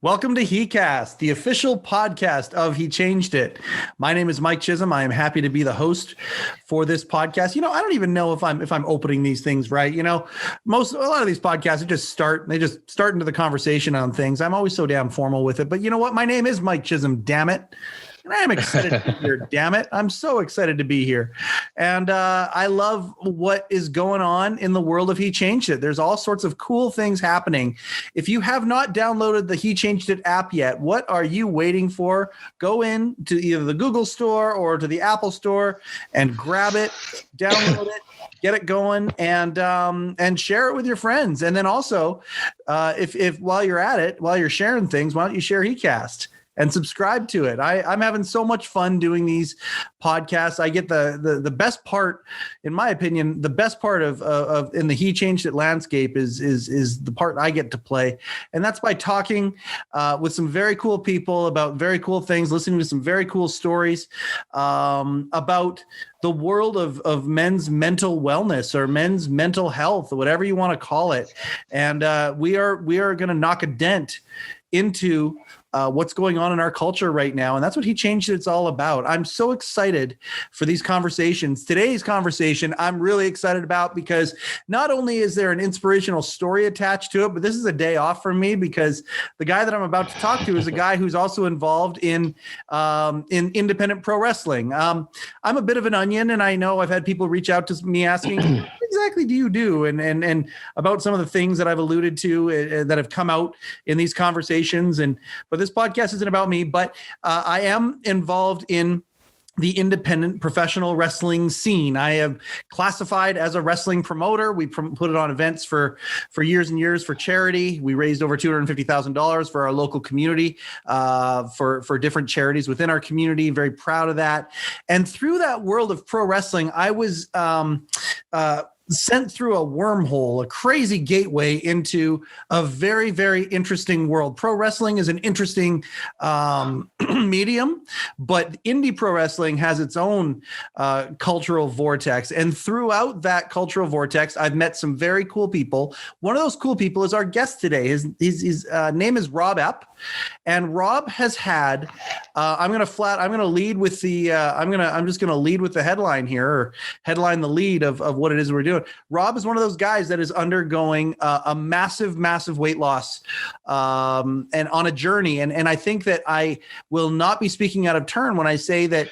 Welcome to heCast, the official podcast of HeChangedIt. My name is Mike Chisholm. I am happy to be the host for this podcast. I don't even know if I'm opening these things right. A lot of these podcasts just start into the conversation on things. I'm always so damn formal with it. But you know what? My name is Mike Chisholm, damn it. And I'm excited to be here, damn it. I'm so excited to be here. And I love what is going on in the world of HeChangedIt. There's all sorts of cool things happening. If you have not downloaded the HeChangedIt app yet, what are you waiting for? Go in to either the Google Store or to the Apple Store and grab it, download it. Get it going and share it with your friends. And then also, if while you're at it, while you're sharing things, why don't you share heCast and subscribe to it? I'm having so much fun doing these podcasts. I get the best part, in my opinion, the best part of in the HeChangedIt landscape is the part I get to play, and that's by talking with some very cool people about very cool things, listening to some very cool stories about the world of men's mental wellness or men's mental health, or whatever you want to call it. And we are going to knock a dent into what's going on in our culture right now. And that's what HeChangedIt's all about. I'm so excited for these conversations. Today's conversation, I'm really excited about because not only is there an inspirational story attached to it, but this is a day off from me because the guy that I'm about to talk to is a guy who's also involved in independent pro wrestling. I'm a bit of an onion, and I know I've had people reach out to me asking, what exactly do you do? And about some of the things that I've alluded to that have come out in these conversations. But this podcast isn't about me, but I am involved in the independent professional wrestling scene. I am classified as a wrestling promoter. We put it on events for years and years for charity. We raised over $250,000 for our local community, for different charities within our community. Very proud of that. And through that world of pro wrestling, I was sent through a wormhole, a crazy gateway into a very, very interesting world. Pro wrestling is an interesting medium, but indie pro wrestling has its own cultural vortex. And throughout that cultural vortex, I've met some very cool people. One of those cool people is our guest today. His name is Rob Epp. And Rob has had, I'm just going to lead with the headline here, or headline the lead of what it is we're doing. Rob is one of those guys that is undergoing a massive, massive weight loss and on a journey. And I think that I will not be speaking out of turn when I say that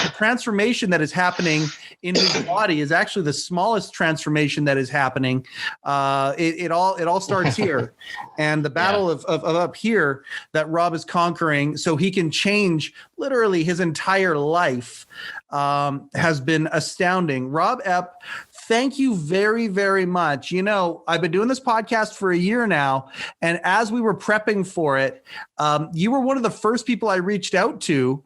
the transformation that is happening in his body is actually the smallest transformation that is happening. It all starts here. And the battle of up here that Rob is conquering so he can change literally his entire life has been astounding. Rob Epp, thank you very, very much. I've been doing this podcast for a year now, and as we were prepping for it, you were one of the first people I reached out to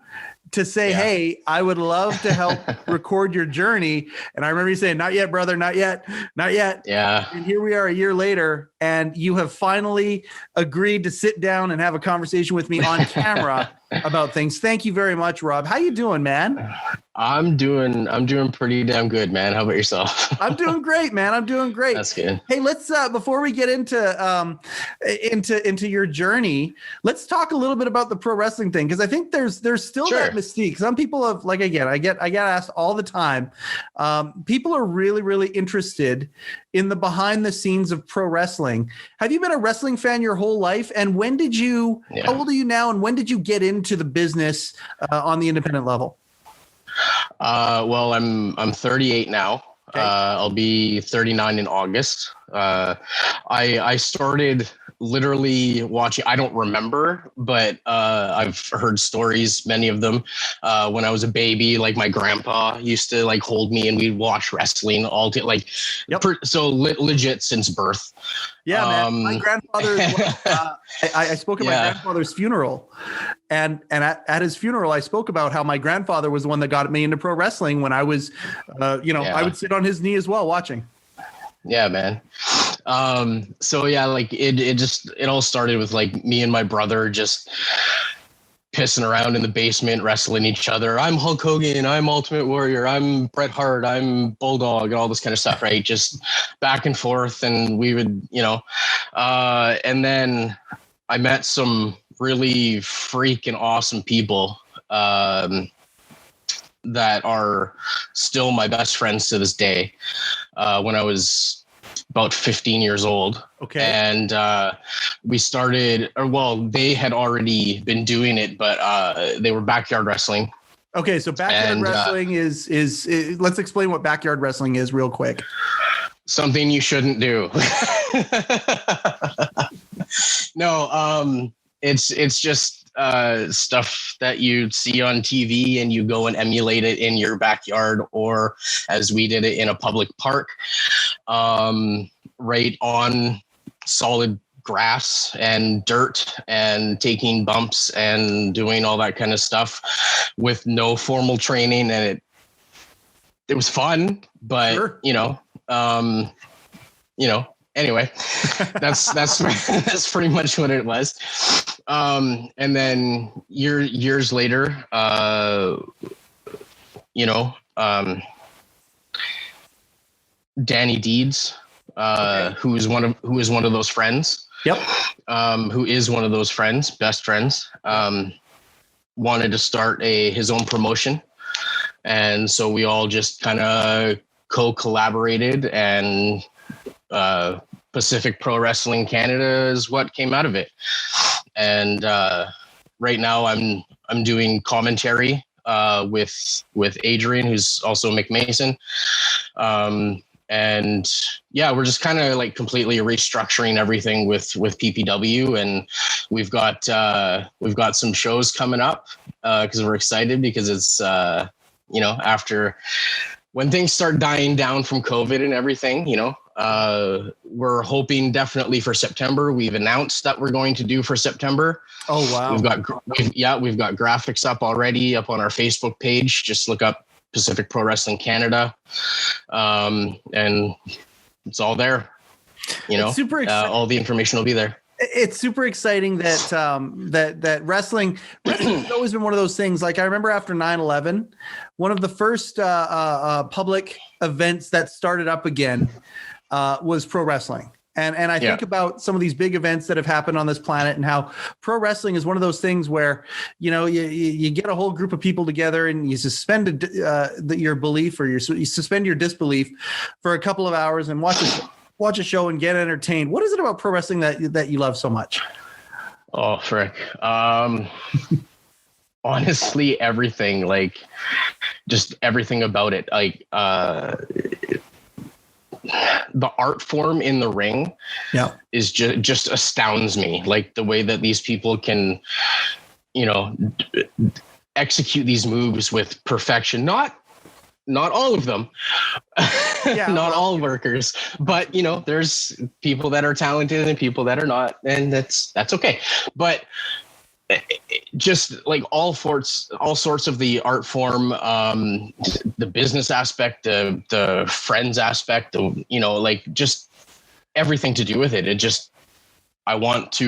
say, hey, I would love to help record your journey. And I remember you saying, not yet, brother, not yet, not yet. Yeah. And here we are a year later, and you have finally agreed to sit down and have a conversation with me on camera about things. Thank you very much, Rob. How you doing, man? I'm doing pretty damn good, man. How about yourself? I'm doing great, man. I'm doing great. That's good. Hey, let's before we get into your journey, let's talk a little bit about the pro wrestling thing, because I think there's still that mystique. Some people have, like, again, I get asked all the time. People are really, really interested in the behind the scenes of pro wrestling. Have you been a wrestling fan your whole life? And when did you? How old are you now? And when did you get into the business on the independent level? Well, I'm 38 now. Okay. I'll be 39 in August. I started literally watching. I don't remember, but I've heard stories, many of them. When I was a baby, like my grandpa used to like hold me and we'd watch wrestling all day, like legit since birth. Yeah, man. My grandfather. I spoke at my grandfather's funeral, and at his funeral, I spoke about how my grandfather was the one that got me into pro wrestling when I was, I would sit on his knee as well watching. Yeah, man. So yeah, like it all started with like me and my brother just pissing around in the basement, wrestling each other. I'm Hulk Hogan, I'm Ultimate Warrior, I'm Bret Hart, I'm Bulldog, and all this kind of stuff, right? Just back and forth. And we would, and then I met some really freaking awesome people that are still my best friends to this day. When I was about 15 years old. Okay. And we started, or well, they had already been doing it, but they were backyard wrestling. Okay, so backyard wrestling is let's explain what backyard wrestling is real quick. Something you shouldn't do. No, it's just stuff that you see on TV and you go and emulate it in your backyard, or as we did it in a public park, right on solid grass and dirt, and taking bumps and doing all that kind of stuff with no formal training. And it was fun, but sure. Anyway, that's that's pretty much what it was. And then years later, Danny Deeds, who is one of those friends. Yep. Who is one of those friends, best friends, wanted to start his own promotion. And so we all just kind of co-collaborated, and Pacific Pro Wrestling Canada is what came out of it. And right now I'm doing commentary with Adrian, who's also McMason. And yeah, we're just kind of like completely restructuring everything with PPW, and we've got some shows coming up because we're excited, because it's after when things start dying down from COVID and everything, we're hoping definitely for September. We've announced that we're going to do for September. Oh wow! We've got graphics up already up on our Facebook page. Just look up Pacific Pro Wrestling Canada, and it's all there. It's super exciting. All the information will be there. It's super exciting that that wrestling has always been one of those things. Like I remember after 9/11, one of the first public events that started up again was pro wrestling. And I think about some of these big events that have happened on this planet, and how pro wrestling is one of those things where, you get a whole group of people together and you suspend your belief, or you suspend your disbelief for a couple of hours and watch a show and get entertained. What is it about pro wrestling that you love so much? Oh, frick. Honestly, everything, like just everything about it. Like, the art form in the ring is just astounds me. Like the way that these people can, execute these moves with perfection. Not all of them, not all workers, but there's people that are talented and people that are not, and that's okay. But just like all sorts of the art form, the business aspect, the friends aspect, like just everything to do with it. It just, I want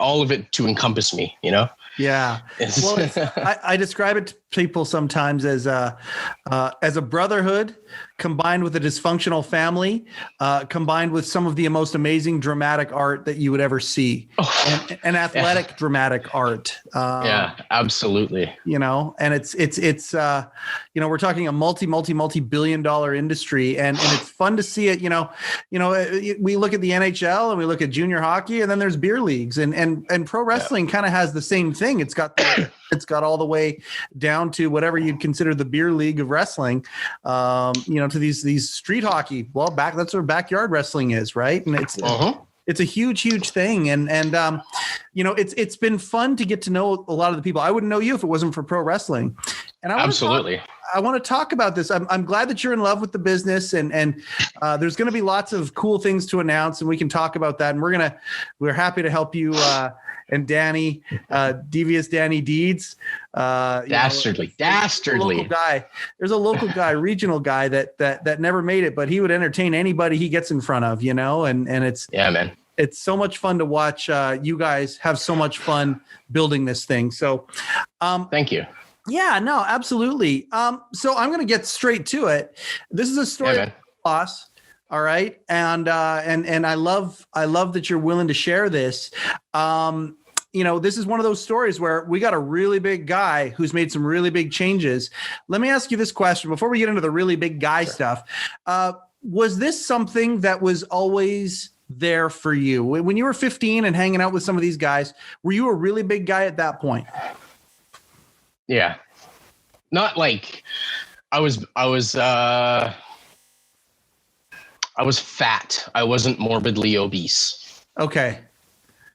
all of it to encompass me, Yeah. Well, I describe it to people sometimes as a brotherhood combined with a dysfunctional family, combined with some of the most amazing dramatic art that you would ever see, and athletic dramatic art. Yeah, absolutely. And it's we're talking a multi-billion-dollar industry, and it's fun to see it. We look at the NHL and we look at junior hockey, and then there's beer leagues, and pro wrestling kind of has the same thing. It's got all the way down to whatever you'd consider the beer league of wrestling, to these street hockey. Well, that's where backyard wrestling is, right? And it's a huge thing. And it's been fun to get to know a lot of the people. I wouldn't know you if it wasn't for pro wrestling. And I want to talk about this. I'm glad that you're in love with the business, and there's going to be lots of cool things to announce, and we can talk about that. And we're happy to help you. And Danny, devious Danny Deeds, dastardly local guy. There's a local guy, regional guy that never made it, but he would entertain anybody he gets in front of, and it's, man, it's so much fun to watch. You guys have so much fun building this thing. So, thank you. Yeah, no, absolutely. So I'm going to get straight to it. This is a story of loss. All right. And I love that you're willing to share this. this is one of those stories where we got a really big guy who's made some really big changes. Let me ask you this question before we get into the really big guy stuff. Was this something that was always there for you when you were 15 and hanging out with some of these guys? Were you a really big guy at that point? Yeah. Not like I was fat. I wasn't morbidly obese. Okay.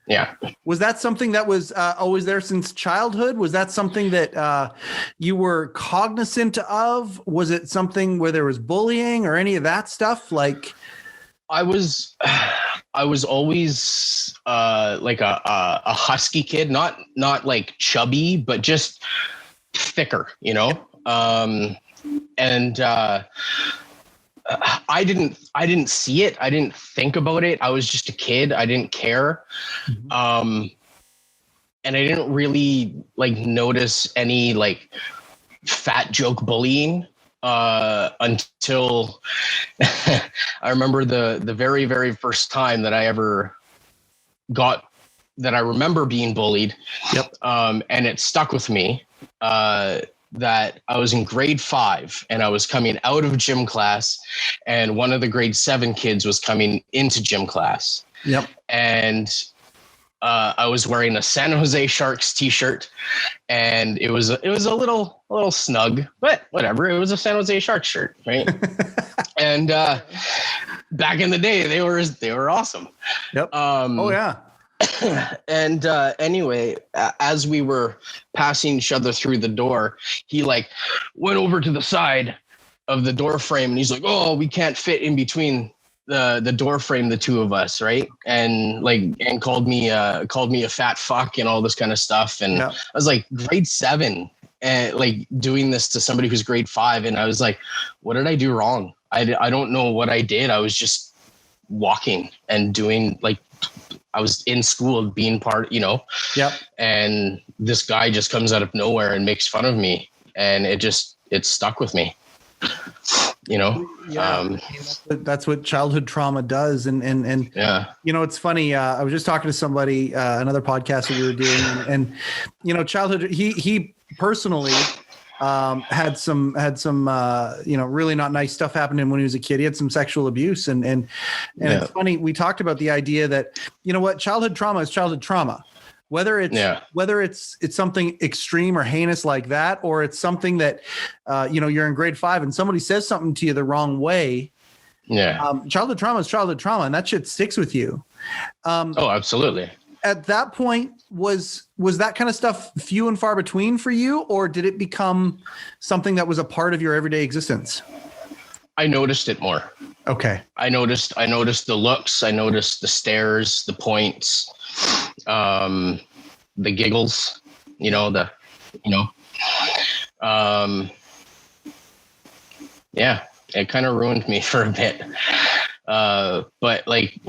Yeah. Was that something that was always there since childhood? Was that something that you were cognizant of? Was it something where there was bullying or any of that stuff? Like, I was always like a husky kid, not like chubby, but just thicker, and I didn't see it. I didn't think about it. I was just a kid. I didn't care. And I didn't really like notice any like fat joke bullying until I remember the very, very first time that I ever that I remember being bullied. Yep. And it stuck with me. That I was in grade 5 and I was coming out of gym class and one of the grade 7 kids was coming into gym class. Yep. And I was wearing a San Jose Sharks t-shirt and it was a little snug, but whatever. It was a San Jose Sharks shirt. Right. And back in the day, they were awesome. Yep. Oh yeah. And anyway, as we were passing each other through the door, he like went over to the side of the door frame and he's like, "Oh, we can't fit in between the door frame, the two of us," right? And called me a fat fuck and all this kind of stuff. And I was like grade 7 and like doing this to somebody who's grade 5, and I was like, what did I do wrong? I don't know what I did. I was just walking and doing like. I was in school being part, Yep. And this guy just comes out of nowhere and makes fun of me, and it stuck with me, Yeah. That's what childhood trauma does. And yeah, it's funny. I was just talking to somebody, another podcast that we were doing, and childhood, he personally, had some really not nice stuff happen to him when he was a kid. He had some sexual abuse and It's funny. We talked about the idea that, childhood trauma is childhood trauma, whether it's something extreme or heinous like that, or it's something that, you're in grade 5 and somebody says something to you the wrong way. Yeah. Childhood trauma is childhood trauma, and that shit sticks with you. Oh, absolutely. At that point, was that kind of stuff few and far between for you, or did it become something that was a part of your everyday existence? I noticed it more. Okay. I noticed the looks. I noticed the stares, the points, the giggles, yeah, it kind of ruined me for a bit. But like,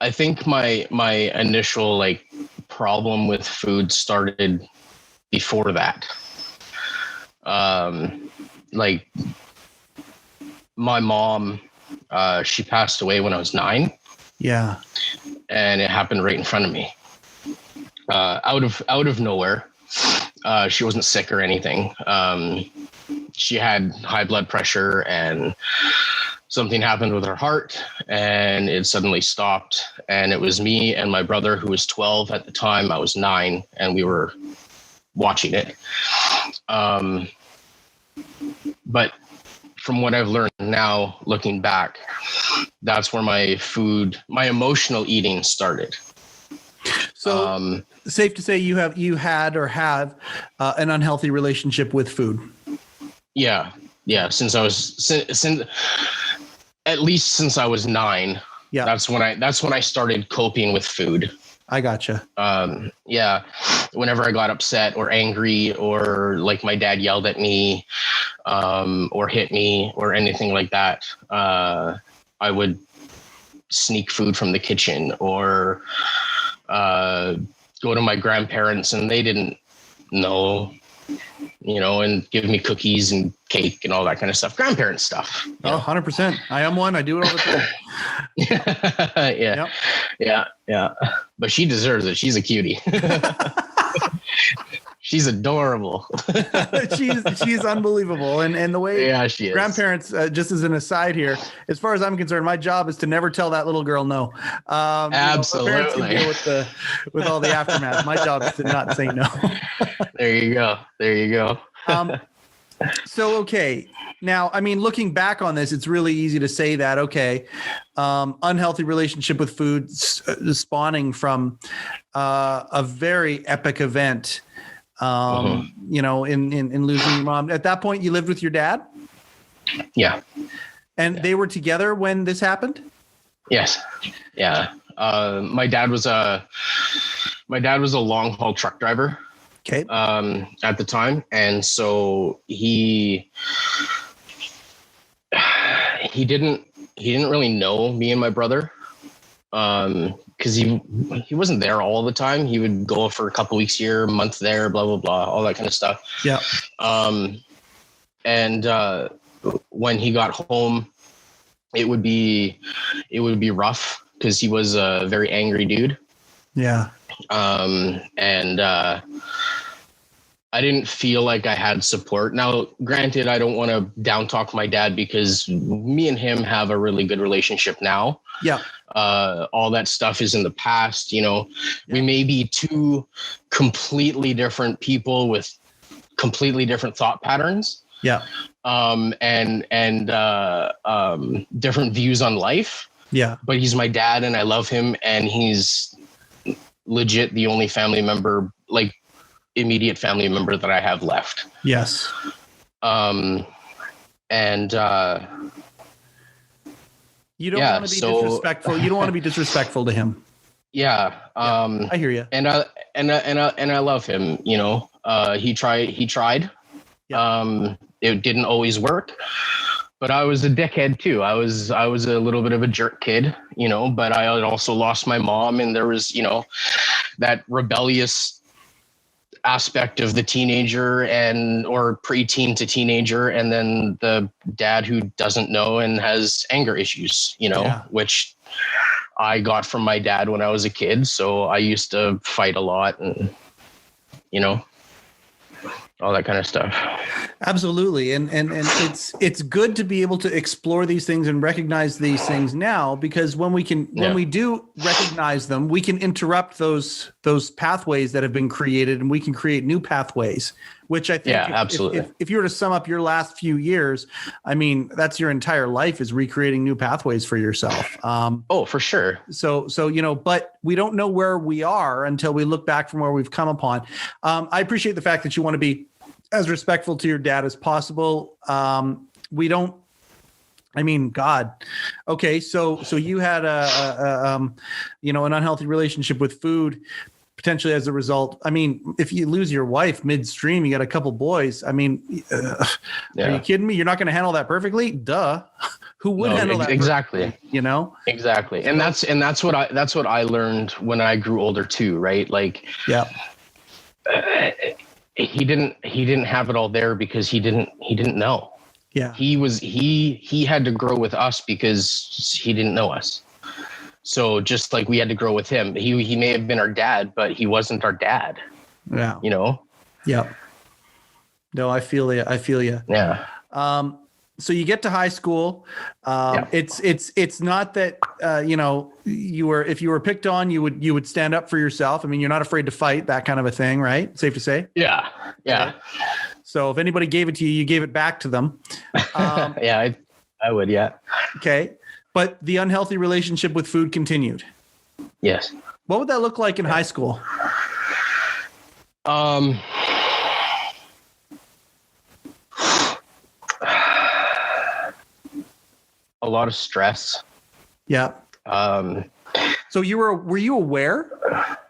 I think my initial like problem with food started before that. Like my mom, she passed away when I was 9. Yeah. And it happened right in front of me. Out of nowhere. She wasn't sick or anything. She had high blood pressure and something happened with her heart and it suddenly stopped. And it was me and my brother, who was 12 at the time. I was 9 and we were watching it. But from what I've learned now, looking back, that's where my emotional eating started. So safe to say you had or have an unhealthy relationship with food. Yeah. Since I was at least since I was 9. Yeah. That's when I started coping with food. I gotcha. Yeah. Whenever I got upset or angry or like my dad yelled at me, or hit me or anything like that, I would sneak food from the kitchen or, go to my grandparents and they didn't know, and give me cookies and cake and all that kind of stuff. Grandparent stuff. Oh, 100%. I am one. I do it all the time. Yeah. Yep. Yeah. But she deserves it. She's a cutie. She's adorable. she's unbelievable. And the way she is. Grandparents, just as an aside here, as far as I'm concerned, my job is to never tell that little girl no. Absolutely. Parents can deal with all the aftermath. My job is to not say no. There you go. So, okay. Now, I mean, looking back on this, it's really easy to say that, okay, unhealthy relationship with food spawning from a very epic event, in losing your mom. At that point, you lived with your dad? Yeah. And they were together when this happened? Yes. Yeah. My dad was a long haul truck driver. Okay. At the time. And so he didn't really know me and my brother. Cause he wasn't there all the time. He would go for a couple weeks here, a month there, blah, blah, blah, all that kind of stuff. Yeah. And when he got home, it would be rough because he was a very angry dude. Yeah. And I didn't feel like I had support. Now, granted, I don't want to down talk my dad because me and him have a really good relationship now. Yeah. All that stuff is in the past. We may be two completely different people with completely different thought patterns. Yeah. And different views on life. Yeah. But he's my dad and I love him, and he's legit the only family member, like immediate family member that I have left. Yes. And you don't want to be disrespectful. You don't want to be disrespectful to him. Yeah. I hear you. And I love him, he tried. Yeah. It didn't always work, but I was a dickhead too. I was a little bit of a jerk kid, but I had also lost my mom, and there was, that rebellious aspect of the teenager or preteen to teenager, and then the dad who doesn't know and has anger issues, which I got from my dad when I was a kid. So I used to fight a lot and, all that kind of stuff. Absolutely. And it's good to be able to explore these things and recognize these things now, because when we do recognize them, we can interrupt those pathways that have been created, and we can create new pathways, which I think absolutely. If you were to sum up your last few years, I mean, that's your entire life is recreating new pathways for yourself. Oh, for sure. So, but we don't know where we are until we look back from where we've come upon. I appreciate the fact that you want to be as respectful to your dad as possible. We don't, I mean, God. Okay. So you had an unhealthy relationship with food, potentially as a result. I mean, if you lose your wife midstream, you got a couple boys. I mean, are you kidding me? You're not going to handle that perfectly? Duh. Who would handle that? Exactly. Perfectly, Exactly. And that's what I learned when I grew older too. Right. Like, yeah. He didn't have it all there because he didn't know. Yeah. He had to grow with us because he didn't know us. So just like we had to grow with him, he may have been our dad, but he wasn't our dad. Yeah. Yeah. No, I feel you. Yeah. So you get to high school. It's not that if you were picked on, you would stand up for yourself. I mean, you're not afraid to fight, that kind of a thing, right? Safe to say. Yeah. Yeah. So if anybody gave it to you, you gave it back to them. Yeah, I would. Yeah. Okay. But the unhealthy relationship with food continued. Yes. What would that look like in high school? A lot of stress. Yeah. So were you aware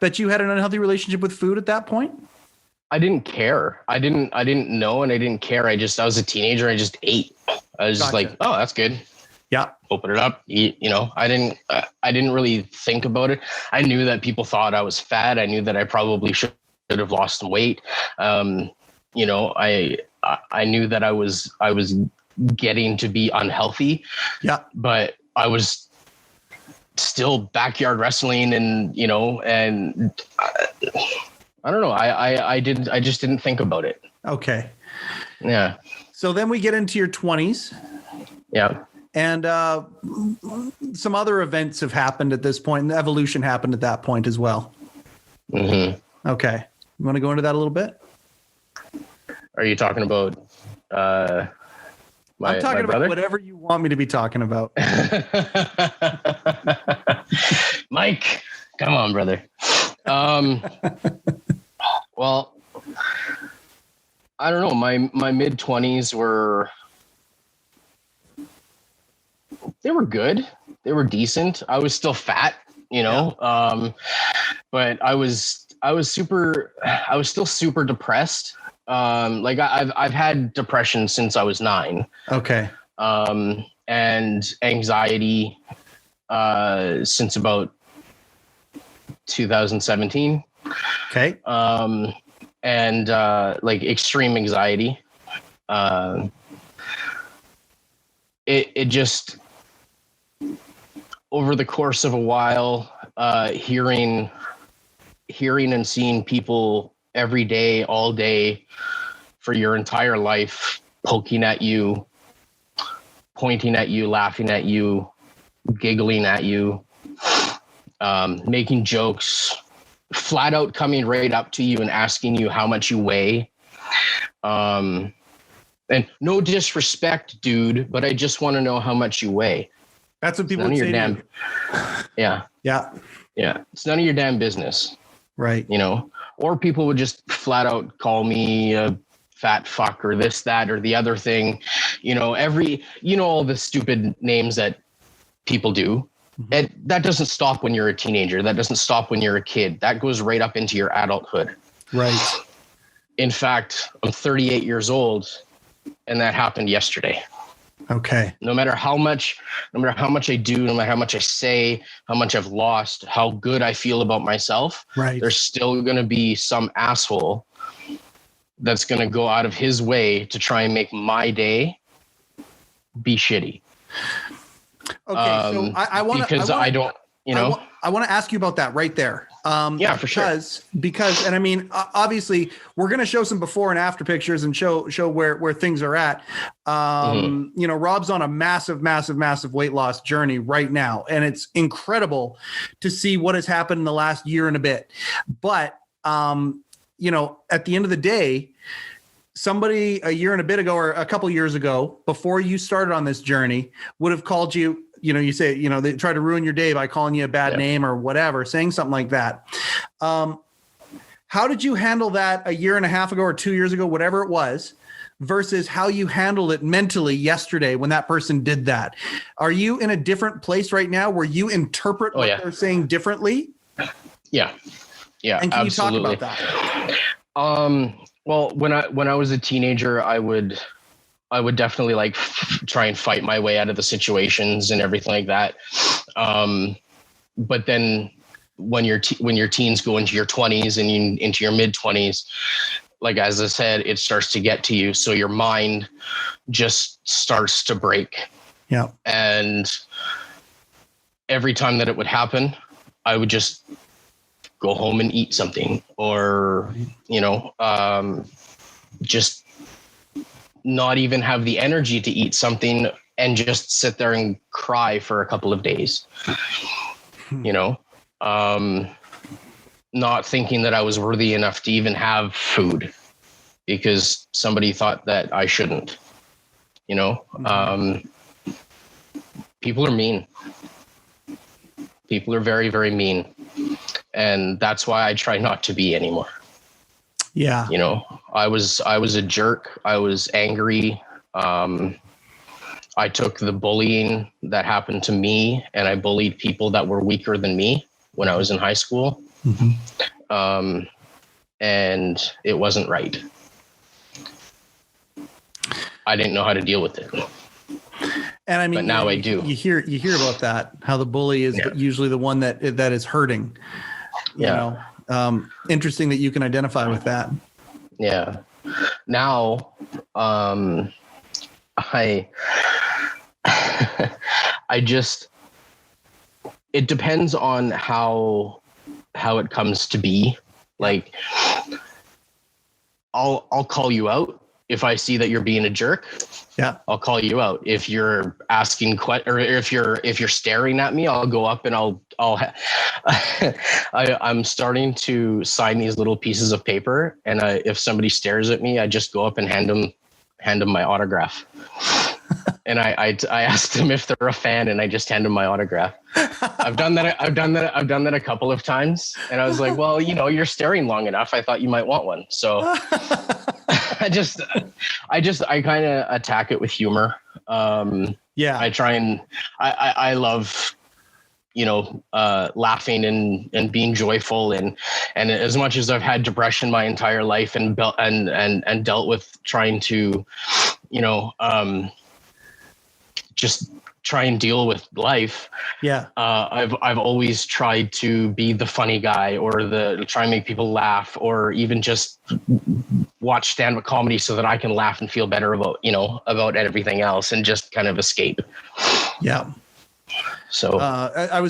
that you had an unhealthy relationship with food at that point? I didn't care. I didn't know, and I didn't care. I was a teenager. I just ate. I was just like, oh, that's good. Yeah. Open it up. Eat, I didn't really think about it. I knew that people thought I was fat. I knew that I probably should have lost some weight. I I knew that I was getting to be unhealthy. Yeah. But I was still backyard wrestling, and and I don't know. I just didn't think about it. Okay. Yeah. So then we get into your 20s. Yeah. And some other events have happened at this point, and the evolution happened at that point as well. Mm-hmm. Okay. You want to go into that a little bit? Are you talking about I'm talking about whatever you want me to be talking about. Mike, come on, brother. Well, I don't know. My mid-20s they were good. They were decent. I was still fat, but I was still super depressed. Like I've had depression since I was 9. Okay. And anxiety since about 2017. Okay. And like extreme anxiety. It just, over the course of a while, hearing and seeing people every day, all day, for your entire life, poking at you, pointing at you, laughing at you, giggling at you, making jokes, flat out coming right up to you and asking you how much you weigh. And no disrespect, dude, but I just want to know how much you weigh. That's what people would say to you. Yeah. Yeah. Yeah. It's none of your damn business. Right. Or people would just flat out call me a fat fuck or this, that, or the other thing. All the stupid names that people do. Mm-hmm. And that doesn't stop when you're a teenager. That doesn't stop when you're a kid. That goes right up into your adulthood. Right. In fact, I'm 38 years old, and that happened yesterday. Okay. No matter how much I do, no matter how much I say, how much I've lost, how good I feel about myself, right, there's still going to be some asshole that's going to go out of his way to try and make my day be shitty. Okay. So I want to ask you about that right there. Yeah, for sure. Because, and I mean, obviously we're going to show some before and after pictures and show where things are at. Rob's on a massive weight loss journey right now. And it's incredible to see what has happened in the last year and a bit. But, at the end of the day, somebody a year and a bit ago, or a couple years ago, before you started on this journey, would have called you, you say, they try to ruin your day by calling you a bad name or whatever, saying something like that. How did you handle that a year and a half ago or 2 years ago, whatever it was, versus how you handled it mentally yesterday when that person did that? Are you in a different place right now where you interpret what they're saying differently? Yeah. Yeah. And can absolutely. you talk about that? Well, when I was a teenager, I would definitely try and fight my way out of the situations and everything like that. But then when your teens go into your 20s and into your mid 20s, like, as I said, it starts to get to you. So your mind just starts to break. Yeah. And every time that it would happen, I would just go home and eat something, or, just not even have the energy to eat something and just sit there and cry for a couple of days, not thinking that I was worthy enough to even have food because somebody thought that I shouldn't, people are mean. People are very, very mean. And that's why I try not to be anymore. Yeah. I was a jerk. I was angry. I took the bullying that happened to me and I bullied people that were weaker than me when I was in high school. Mm-hmm. And it wasn't right. I didn't know how to deal with it. And I mean, but now I do. You hear about that, how the bully is usually the one that is hurting. Interesting that you can identify with that. Yeah. now, I I just, it depends on how it comes to be. Like, I'll call you out if I see that you're being a jerk. Yeah. I'll call you out. If you're asking or if you're staring at me, I'll go up and I'm starting to sign these little pieces of paper, and if somebody stares at me, I just go up and hand them my autograph. And I asked them if they're a fan, and I just hand them my autograph. I've done that a couple of times, and I was like, well, you're staring long enough. I thought you might want one. So I kind of attack it with humor. I try and I love, laughing and being joyful, and as much as I've had depression my entire life and dealt with trying to, just try and deal with life. Yeah. I've always tried to be the funny guy, or try and make people laugh, or even just watch stand-up comedy so that I can laugh and feel better about everything else, and just kind of escape. Yeah. So that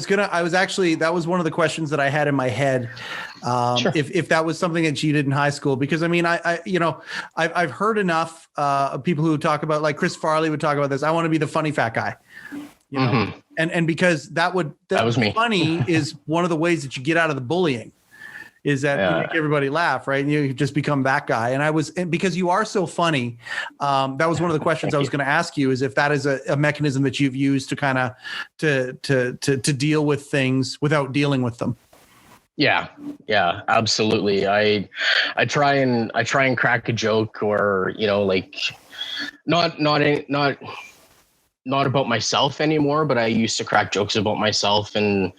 was one of the questions that I had in my head. Sure. If that was something that you did in high school, because I mean, I've heard enough of people who talk about, like Chris Farley would talk about this. I want to be the funny fat guy, mm-hmm. and because that was me. Funny is one of the ways that you get out of the bullying. Is that you make everybody laugh, right? And you just become that guy. And because you are so funny, that was one of the questions I was going to ask you, is if that is a mechanism that you've used to kind of to deal with things without dealing with them. Yeah, absolutely. I try and crack a joke, or like not about myself anymore, but I used to crack jokes about myself, and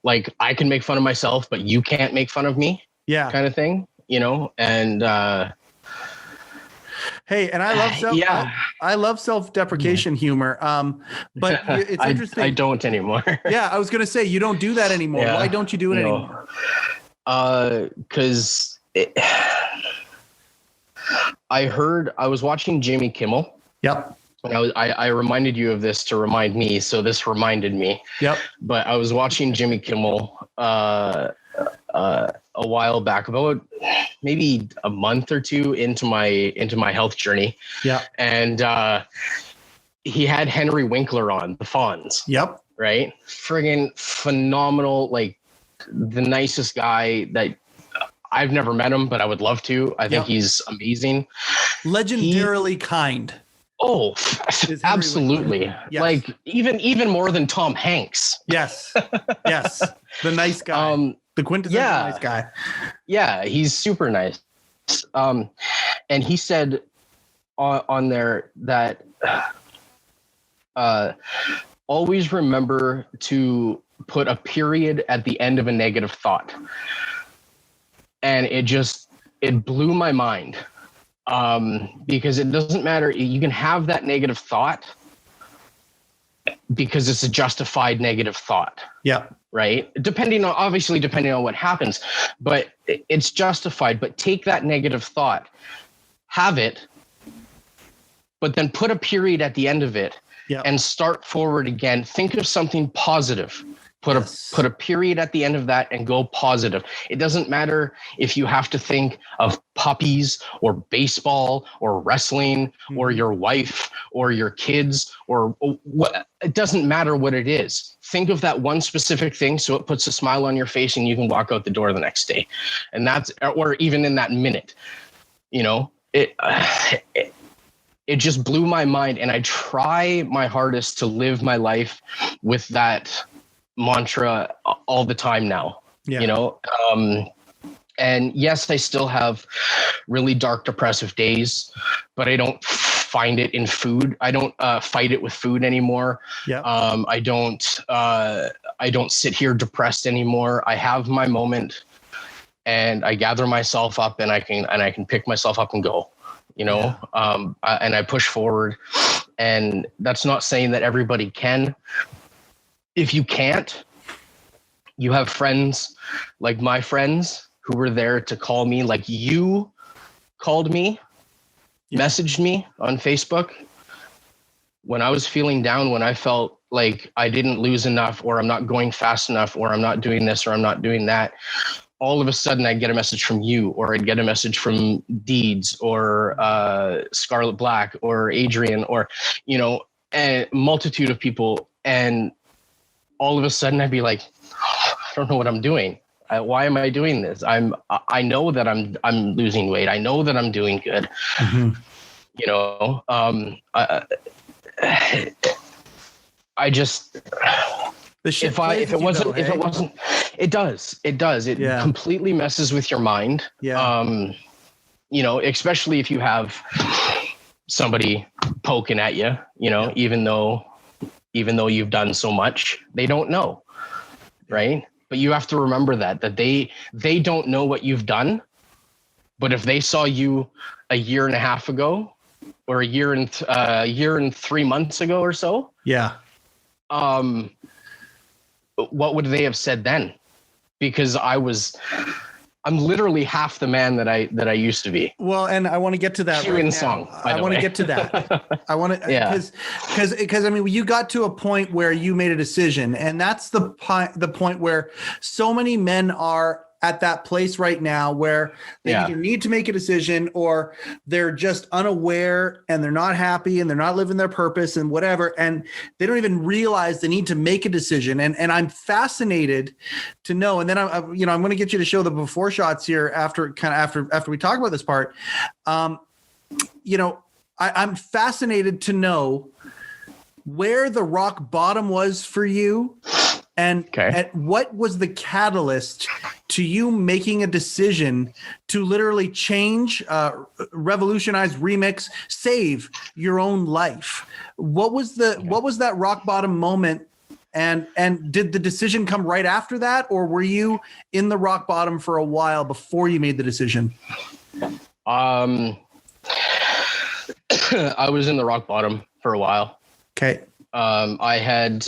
like, I can make fun of myself, but you can't make fun of me. Yeah. Kind of thing, and hey, and I love self-deprecation humor. But it's interesting. I don't anymore. Yeah. I was going to say, you don't do that anymore. Yeah. Why don't you do it anymore? 'Cause I was watching Jimmy Kimmel. Yep. I reminded you of this to remind me, so this reminded me. Yep. But I was watching Jimmy Kimmel a while back, about maybe a month or two into my health journey. Yeah. And he had Henry Winkler on, the Fonz. Yep. Right? Friggin' phenomenal, like the nicest guy that I've never met him, but I would love to. I think he's amazing. Legendarily kind. Oh, absolutely. Yes. Like even more than Tom Hanks. Yes. Yes. The nice guy. The quintessential nice guy. Yeah. He's super nice. And he said on there that always remember to put a period at the end of a negative thought. And it blew my mind. Because it doesn't matter. You can have that negative thought because it's a justified negative thought. Yeah. Right. Depending on what happens, but it's justified. But take that negative thought, have it, but then put a period at the end of it and start forward again. Think of something positive. Put a period at the end of that and go positive. It doesn't matter if you have to think of puppies or baseball or wrestling or your wife or your kids or what. It doesn't matter what it is. Think of that one specific thing so it puts a smile on your face and you can walk out the door the next day. And or even in that minute, it just blew my mind. And I try my hardest to live my life with that mantra all the time now. And yes, I still have really dark, depressive days, but I don't find it in food. I don't fight it with food anymore. I don't sit here depressed anymore. I have my moment and I gather myself up and I can pick myself up and go, and I push forward. And that's not saying that everybody can. If you can't, you have friends like my friends who were there to call me, like you called me, messaged me on Facebook when I was feeling down, when I felt like I didn't lose enough, or I'm not going fast enough, or I'm not doing this, or I'm not doing that. All of a sudden I'd get a message from you, or I'd get a message from Deeds, or Scarlet Black, or Adrian, or, you know, a multitude of people. And all of a sudden I'd be like, I don't know what I'm doing. Why am I doing this? I know that I'm losing weight. I know that I'm doing good. You know, I just, if it wasn't, it does. It completely messes with your mind. Yeah. You know, especially if you have somebody poking at you, you know, even though you've done so much, they don't know. Right. But you have to remember that they don't know what you've done. But if they saw you a year and a half ago, or a year and 3 months ago or so, what would they have said then? Because I'm literally half the man that I used to be. Well, and I want to get to that right now. Song, I want to get to that. I want to, because I mean, you got to a point where you made a decision, and that's the point where so many men are at that place right now, where they either need to make a decision, or they're just unaware and they're not happy and they're not living their purpose and whatever. And they don't even realize they need to make a decision. And I'm fascinated to know. And then I'm going to get you to show the before shots here after we talk about this part. You know, I'm fascinated to know where the rock bottom was for you. And what was the catalyst to you making a decision to literally change, revolutionize, remix, save your own life? What was that rock bottom moment? And did the decision come right after that, or were you in the rock bottom for a while before you made the decision? I was in the rock bottom for a while. Okay. I had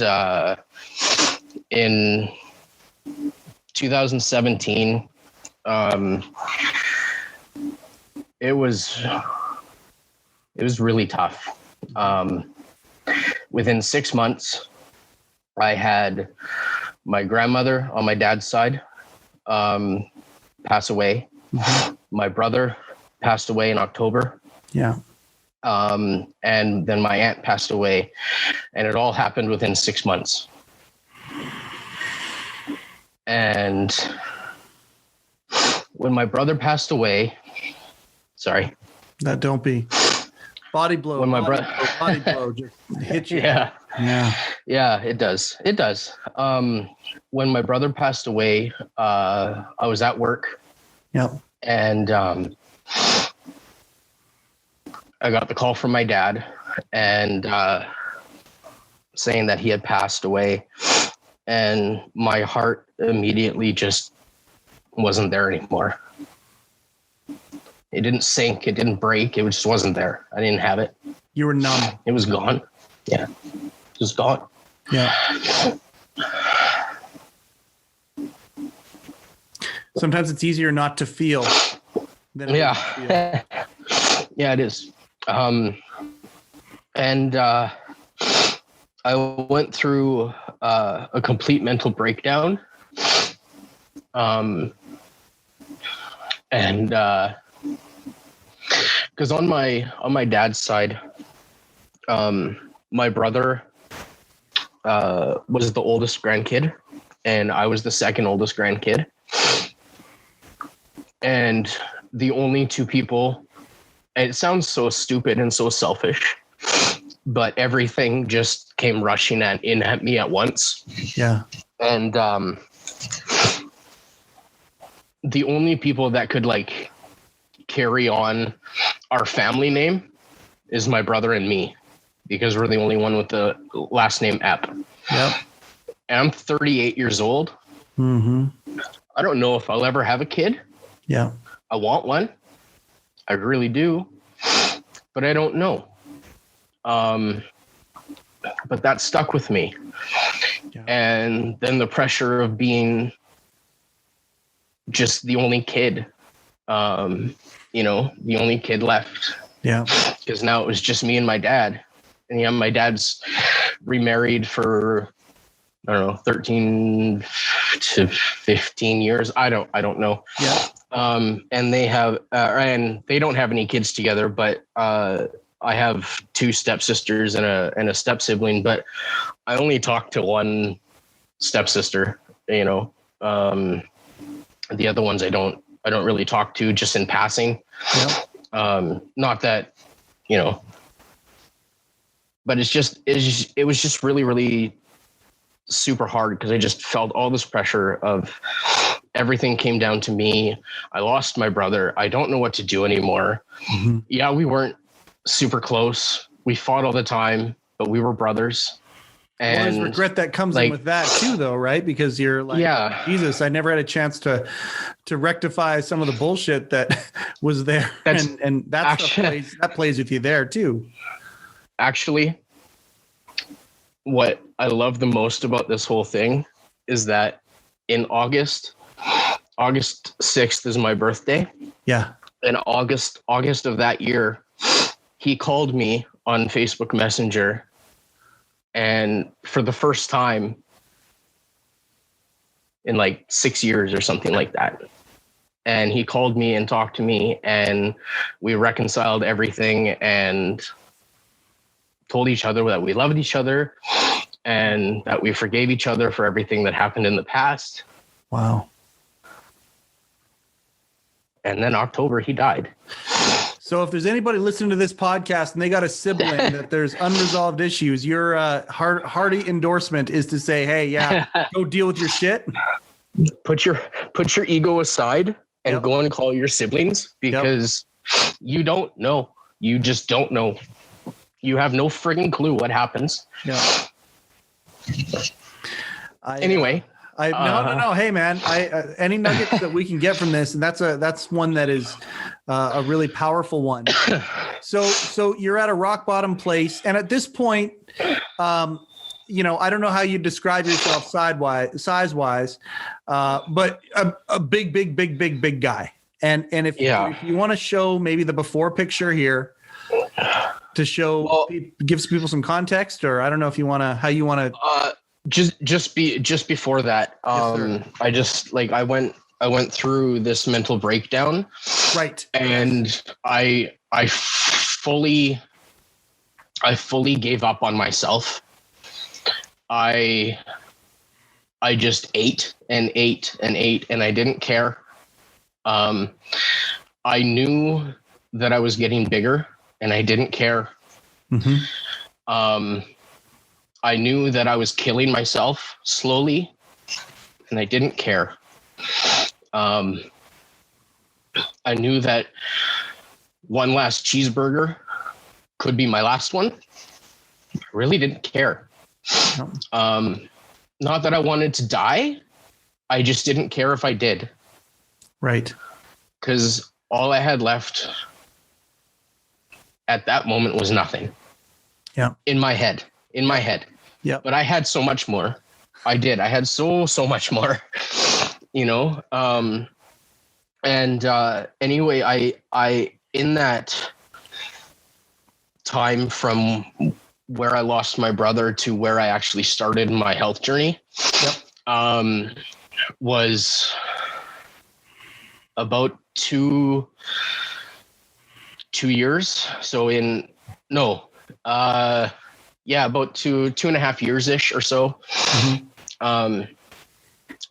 in 2017, it was really tough. Within 6 months, I had my grandmother on my dad's side pass away. My brother passed away in October. Yeah. And then my aunt passed away, and it all happened within 6 months. And when my brother passed away, don't be body blow. When my body blow just hit you. Yeah, it does. When my brother passed away, I was at work. Yep. And I got the call from my dad, and saying that he had passed away, and my heart immediately just wasn't there anymore. It didn't sink. It didn't break. It just wasn't there. I didn't have it. You were numb. It was gone. Yeah. It was gone. Yeah. Sometimes it's easier not to feel than to feel. Yeah, it is. And I went through a complete mental breakdown. And because on my dad's side, my brother was the oldest grandkid, and I was the second oldest grandkid. And the only two people, and it sounds so stupid and so selfish, but everything just came rushing in at me at once. Yeah. And the only people that could like carry on our family name is my brother and me, because we're the only one with the last name Epp. Yep. And I'm 38 years old. Mm-hmm. I don't know if I'll ever have a kid. Yeah. I want one. I really do. But I don't know. But that stuck with me. Yeah. And then the pressure of being just the only kid The only kid left. Yeah. Because now it was just me and my dad. And yeah, my dad's remarried for, I don't know, 13 to 15 years. I don't know. Yeah. And they have, and they don't have any kids together, but I have two stepsisters and a step sibling, but I only talk to one stepsister, the other ones I don't really talk to, just in passing. Yeah. Not that, but it was just really, really super hard, because I just felt all this pressure of everything came down to me. I lost my brother. I don't know what to do anymore. Mm-hmm. Yeah, we weren't super close. We fought all the time, but we were brothers. And there's regret that comes in with that too, though, right? Because you're like, yeah, Jesus, I never had a chance to rectify some of the bullshit that was there, and that plays with you there too. Actually, what I love the most about this whole thing is that in August 6th is my birthday. Yeah. In August of that year, he called me on Facebook Messenger. And for the first time in like 6 years or something like that. And he called me and talked to me, and we reconciled everything and told each other that we loved each other and that we forgave each other for everything that happened in the past. Wow. And then October, he died. So if there's anybody listening to this podcast and they got a sibling that there's unresolved issues, your hearty endorsement is to say, hey, yeah, go deal with your shit. Put your ego aside and go and call your siblings, because you don't know. You just don't know. You have no frigging clue what happens. Yeah. Anyway. No. Hey, man, any nuggets that we can get from this, and that's one that is a really powerful one. So you're at a rock bottom place, and at this point, I don't know how you describe yourself size wise, but a big guy. And if you want to show maybe the before picture here to show, gives people some context, or I don't know if you want to, how you want to. Just before that, I went through this mental breakdown, right? And I fully gave up on myself. I just ate and ate and ate, and I didn't care. I knew that I was getting bigger, and I didn't care. Mm-hmm. I knew that I was killing myself slowly, and I didn't care. I knew that one last cheeseburger could be my last one. I really didn't care. Not that I wanted to die. I just didn't care if I did. Right. Because all I had left at that moment was nothing. Yeah. In my head. Yeah. But I had so much more. I did. I had so much more, anyway, I in that time from where I lost my brother to where I actually started my health journey, was about two years. So about two and a half years ish or so. Mm-hmm.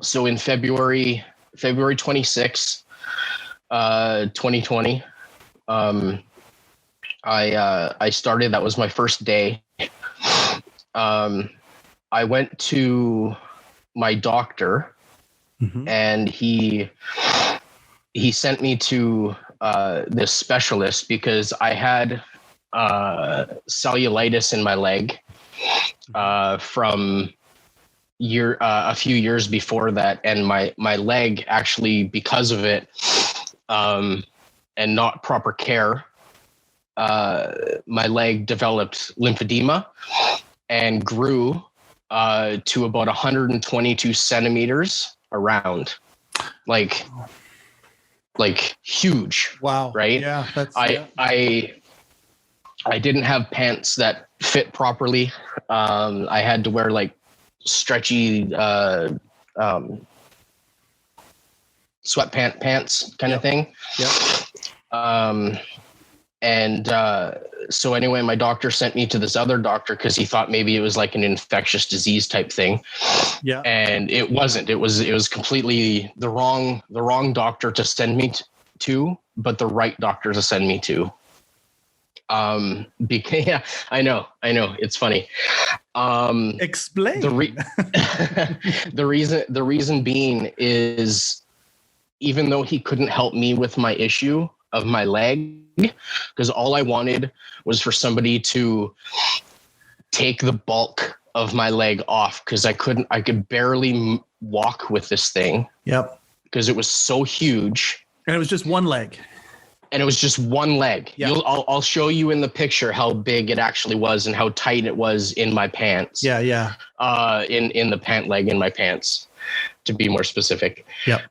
So in February 26, 2020, I started. That was my first day. I went to my doctor, mm-hmm. and he sent me to this specialist because I had cellulitis in my leg from a few years before that, and my leg actually, because of it, and not proper care, my leg developed lymphedema and grew to about 122 centimeters around. Like like huge. Wow. Right. Yeah. I didn't have pants that fit properly. I had to wear like stretchy sweatpant pants kind of thing. Yep. So anyway, my doctor sent me to this other doctor because he thought maybe it was like an infectious disease type thing. Yeah. And it wasn't. It was completely the wrong doctor to send me to, but the right doctor to send me to. Yeah, I know. It's funny. Explain. The reason being is, even though he couldn't help me with my issue of my leg, because all I wanted was for somebody to take the bulk of my leg off, because I could barely walk with this thing. Yep. Because it was so huge. And it was just one leg. And it was just one leg. Yep. I'll show you in the picture how big it actually was and how tight it was in my pants. Yeah. Yeah. In the pant leg in my pants, to be more specific. Yep.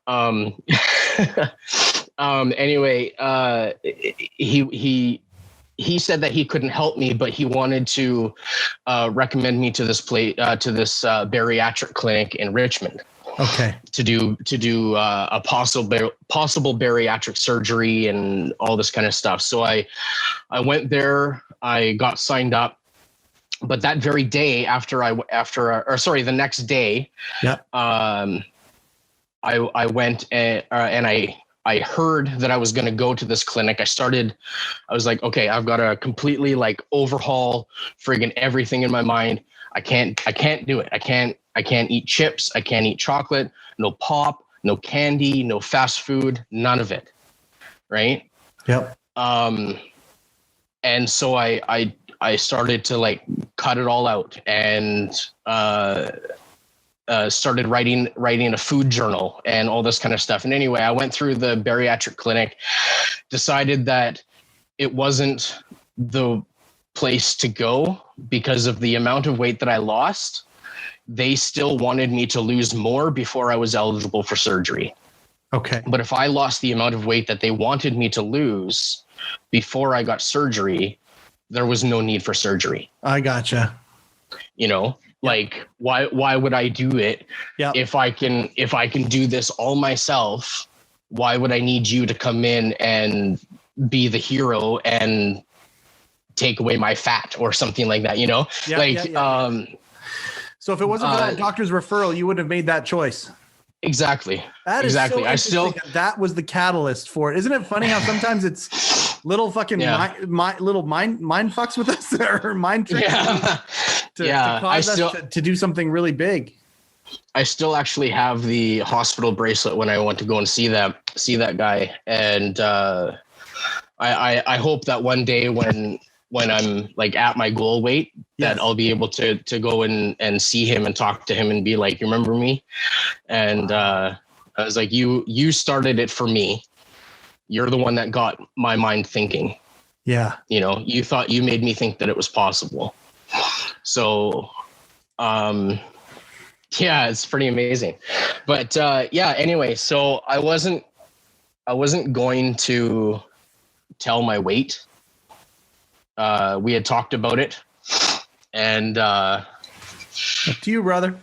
Anyway, he said that he couldn't help me, but he wanted to recommend me to this bariatric clinic in Richmond. Okay. To do a possible bariatric surgery and all this kind of stuff. So I went there. I got signed up, but that very day the next day, yeah. I went and I heard that I was going to go to this clinic. I was like, okay, I've got to completely like overhaul friggin' everything in my mind. I can't do it. I can't eat chips. I can't eat chocolate, no pop, no candy, no fast food, none of it. Right. Yep. And so I started to like cut it all out and, started writing a food journal and all this kind of stuff. And anyway, I went through the bariatric clinic, decided that it wasn't the place to go because of the amount of weight that I lost. They still wanted me to lose more before I was eligible for surgery. Okay. But if I lost the amount of weight that they wanted me to lose before I got surgery, there was no need for surgery. I gotcha. Like why would I do it? Yeah. If I can do this all myself, why would I need you to come in and be the hero and take away my fat or something like that, Yeah, so if it wasn't for that doctor's referral, you wouldn't have made that choiess. Exactly. That is exactly. So that was the catalyst for it. Isn't it funny how sometimes it's little fucking little mind fucks with us or mind tricks to cause us to do something really big. I still actually have the hospital bracelet when I went to go and see that guy. And I hope that one day when I'm like at my goal weight, that I'll be able to go and see him and talk to him and be like, you remember me? And I was like, you started it for me. You're the one that got my mind thinking. Yeah. You thought you made me think that it was possible. So, it's pretty amazing. But anyway, so I wasn't going to tell my weight. We had talked about it, and up to you, brother.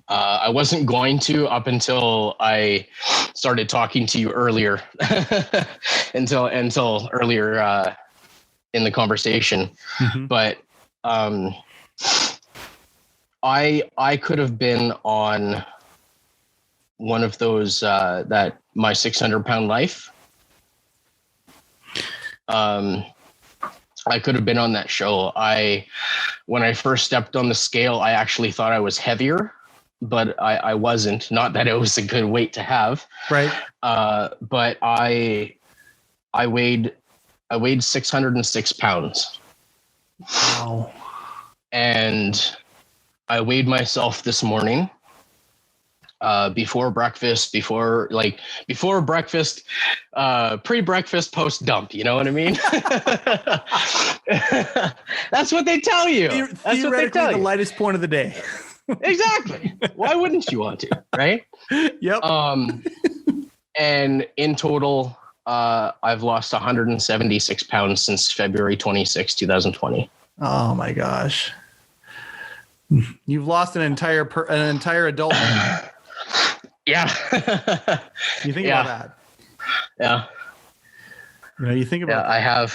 I wasn't going to up until I started talking to you earlier, until earlier in the conversation. Mm-hmm. But I could have been on one of those that My 600-Pound Life. I could have been on that show. When I first stepped on the scale, I actually thought I was heavier, but I wasn't. Not that it was a good weight to have. Right. But I weighed 606 pounds. Wow. And I weighed myself this morning. Before breakfast, pre-breakfast, post-dump, you know what I mean? That's what they tell you. That's what they tell you. The lightest point of the day. Exactly. Why wouldn't you want to, right? Yep. And in total, I've lost 176 pounds since February 26, 2020. Oh my gosh. You've lost an entire adult man. Yeah. You think about that. Yeah. You know, you think about I have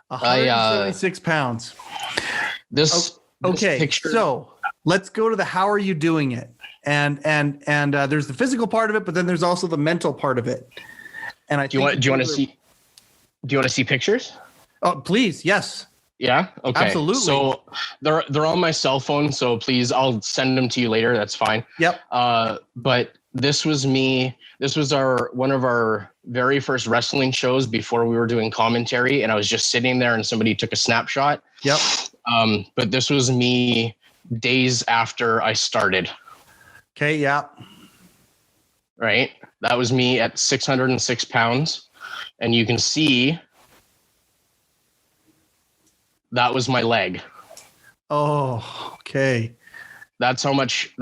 176 pounds. This picture. So let's go to the how are you doing it? And there's the physical part of it, but then there's also the mental part of it. And do you want to see pictures? Oh, please. Yes. Yeah. Okay. Absolutely. So they're on my cell phone. So please, I'll send them to you later. That's fine. Yep. But this was me. This was one of our very first wrestling shows before we were doing commentary. And I was just sitting there and somebody took a snapshot. Yep. But this was me days after I started. Okay. Yeah. Right. That was me at 606 pounds. And you can see that was my leg. Oh, okay. That's how much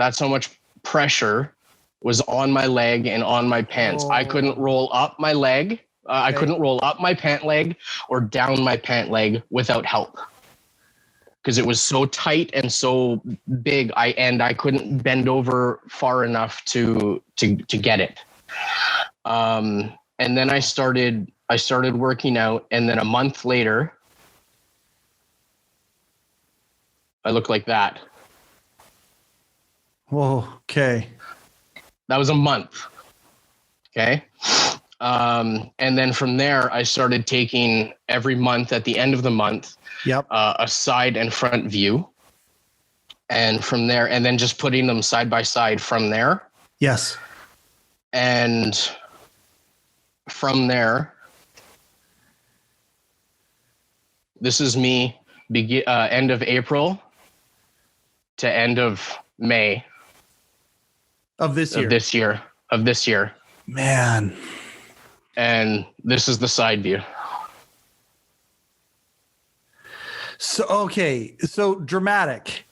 pressure was on my leg and on my pants. I couldn't roll up my leg. I couldn't roll up my pant leg or down my pant leg without help, because it was so tight and so big. I couldn't bend over far enough to get it. And then I started working out, and then a month later, I look like that. Whoa. Okay. That was a month. Okay. And then from there, I started taking every month at the end of the month, a side and front view. And from there, and then just putting them side by side from there. Yes. And from there, this is me end of April to end of May of this year. Man. And this is the side view. So dramatic.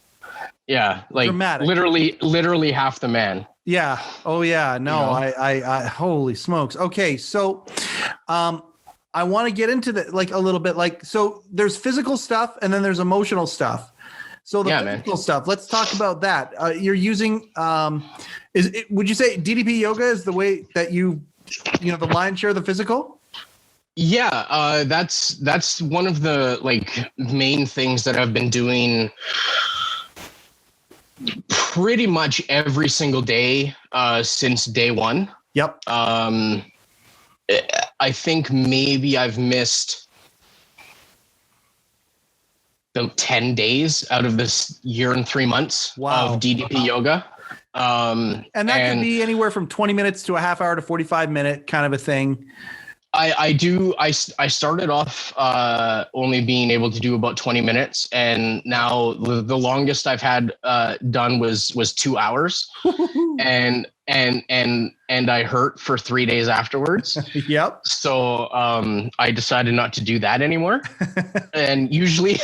Yeah, like dramatic. Literally half the man. Yeah. Oh yeah. No, I holy smokes. Okay. So, I want to get into a little bit, so there's physical stuff and then there's emotional stuff. So the physical stuff, let's talk about that. You're using, would you say Ddp Yoga is the way that the lion's share of the physical? Yeah. That's one of the main things that I've been doing pretty much every single day since day one. Yep. I think maybe I've missed about 10 days out of this year and 3 months of Ddp Yoga. And that can be anywhere from 20 minutes to a half hour to 45-minute kind of a thing. I started off only being able to do about 20 minutes, and now the longest I've had done was 2 hours, and I hurt for 3 days afterwards. Yep. So I decided not to do that anymore. And usually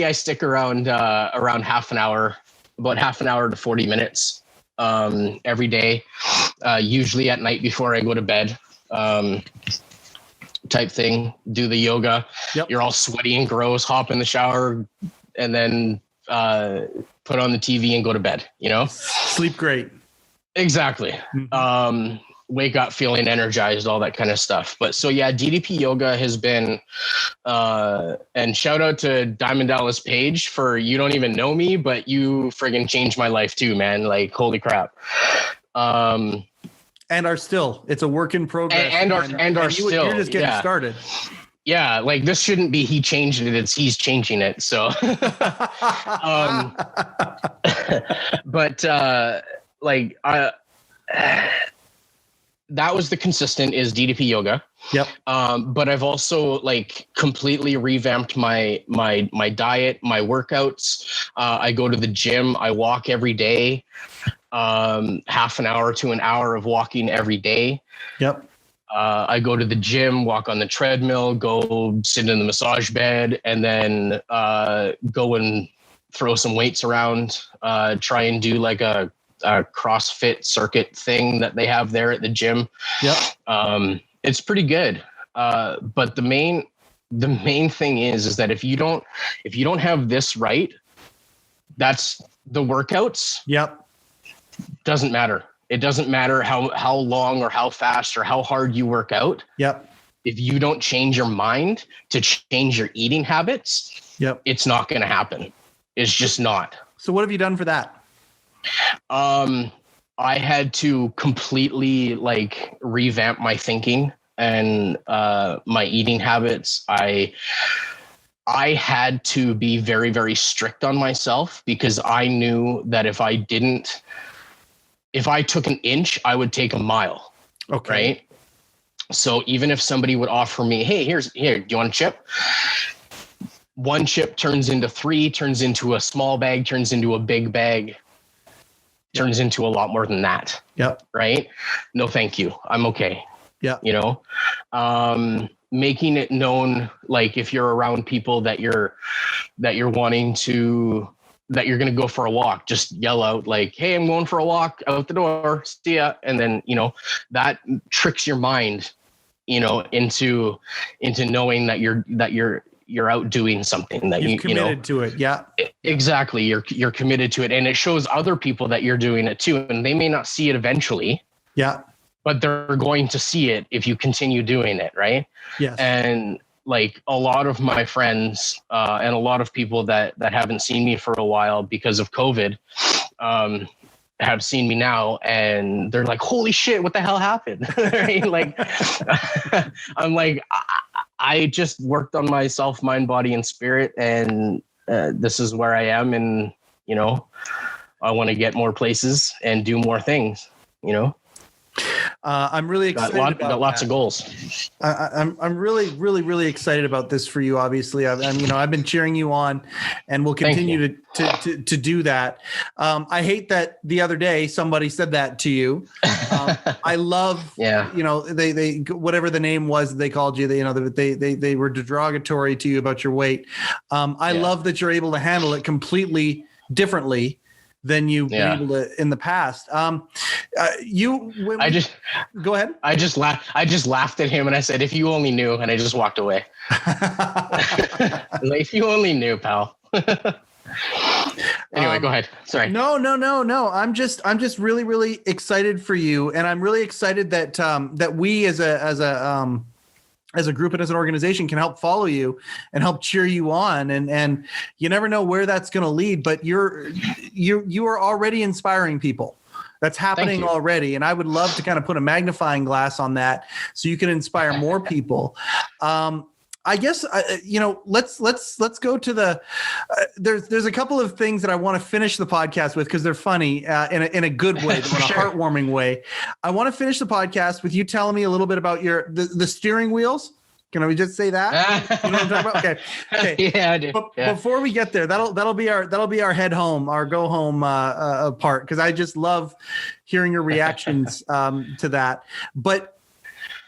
I stick around half an hour, about half an hour to 40 minutes. Every day, usually at night before I go to bed, type thing, do the yoga. Yep. You're all sweaty and gross, hop in the shower, and then put on the TV and go to bed, Sleep great. Exactly. Mm-hmm. Wake up feeling energized, all that kind of stuff. But so yeah, Ddp Yoga has been, and shout out to Diamond Dallas Page for, you don't even know me, but you friggin' changed my life too, man. Like, holy crap. And are still, it's a work in progress. You're just getting started. Yeah. Like, this shouldn't be he changed it. It's he's changing it. So, but that was the consistent is Ddp Yoga. Yep. But I've also completely revamped my diet, my workouts. I go to the gym. I walk every day, half an hour to an hour of walking every day. Yep. I go to the gym, walk on the treadmill, go sit in the massage bed, and then go and throw some weights around, try and do a CrossFit circuit thing that they have there at the gym. Yep. It's pretty good. But the main thing is that if you don't have this right, that's the workouts. Yep. Doesn't matter. It doesn't matter how long or how fast or how hard you work out. Yep. If you don't change your mind to change your eating habits, yep, it's not going to happen. It's just not. So what have you done for that? I had to completely like revamp my thinking and my eating habits. I had to be very, very strict on myself because I knew that if I took an inch, I would take a mile. Okay. Right. So even if somebody would offer me, hey, here, do you want a chip? One chip turns into 3, turns into a small bag, turns into a big bag, turns into a lot more than that. Yep. Right. No, thank you. I'm okay. Yeah. You know, making it known, like if you're around people that you're wanting to, that you're going to go for a walk, just yell out like, hey, I'm going for a walk, out the door, see ya. And then, you know, that tricks your mind, you know, into knowing that you're out doing something, that You've committed, you know, to it. Yeah. Exactly. You're committed to it. And it shows other people that you're doing it too. And they may not see it eventually. Yeah. But they're going to see it if you continue doing it. Right. Yes. And like a lot of my friends and a lot of people that haven't seen me for a while because of COVID have seen me now, and they're like, holy shit, what the hell happened? Right? Like, I'm like, I just worked on myself, mind, body, and spirit. And this is where I am. And, you know, I want to get more places and do more things, you know. I'm really excited. Got lots of goals. I'm really, really, really excited about this for you. Obviously, I've been cheering you on, and we'll continue to do that. I hate that the other day somebody said that to you. I love, you know, they whatever the name was they called you, they were derogatory to you about your weight. I love that you're able to handle it completely differently than you've been able to in the past. Go ahead. I just laughed at him and I said, if you only knew, and I just walked away. Like, if you only knew, pal. Anyway, go ahead. Sorry. No. I'm just really, really excited for you. And I'm really excited that, that we as a group and as an organization can help follow you and help cheer you on. And you never know where that's going to lead, but you are already inspiring people. That's happening already. And I would love to kind of put a magnifying glass on that so you can inspire more people. I guess, let's go to the, there's a couple of things that I want to finish the podcast with, because they're funny in a good way, in a heartwarming way. I want to finish the podcast with you telling me a little bit about the steering wheels. Can we just say that? You know what I'm talking about? Okay. Yeah, I do. But before we get there, that'll be our head home, our go home part, because I just love hearing your reactions to that. But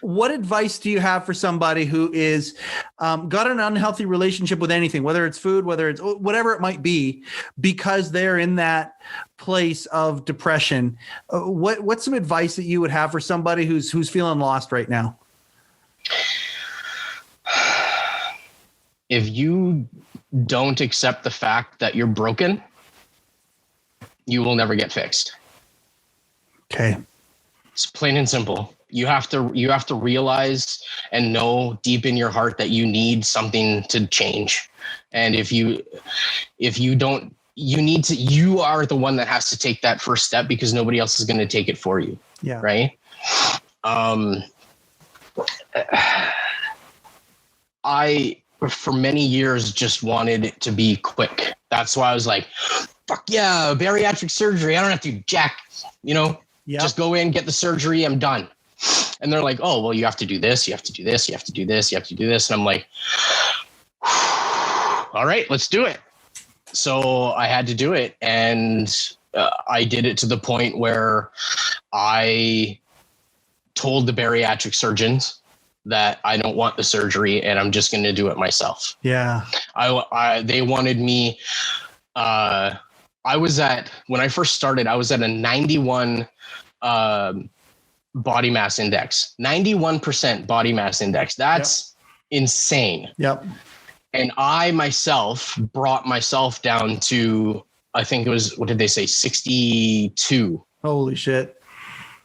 what advice do you have for somebody who is got an unhealthy relationship with anything, whether it's food, whether it's whatever it might be, because they're in that place of depression? What's some advice that you would have for somebody who's feeling lost right now? If you don't accept the fact that you're broken, you will never get fixed. Okay. It's plain and simple. You have to realize and know deep in your heart that you need something to change. And if you don't, you are the one that has to take that first step, because nobody else is going to take it for you. Yeah. Right. I, for many years, just wanted it to be quick. That's why I was like, fuck yeah, bariatric surgery. I don't have to do jack, just go in, get the surgery. I'm done. And they're like, oh, well, you have to do this. You have to do this. You have to do this. You have to do this. And I'm like, all right, let's do it. So I had to do it. And I did it to the point where I told the bariatric surgeons that I don't want the surgery and I'm just going to do it myself. Yeah. They wanted me when I first started, I was at a 91 body mass index, 91% body mass index. That's insane. Yep. And I myself brought myself down to, I think it was, what did they say? 62. Holy shit.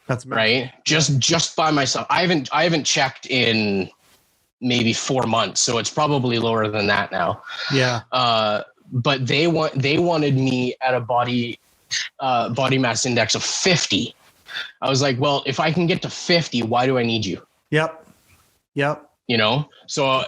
That's right. Just by myself. I haven't checked in maybe 4 months. So it's probably lower than that now. Yeah. But they wanted me at a body mass index of 50. I was like, well, if I can get to 50, why do I need you? Yep. So,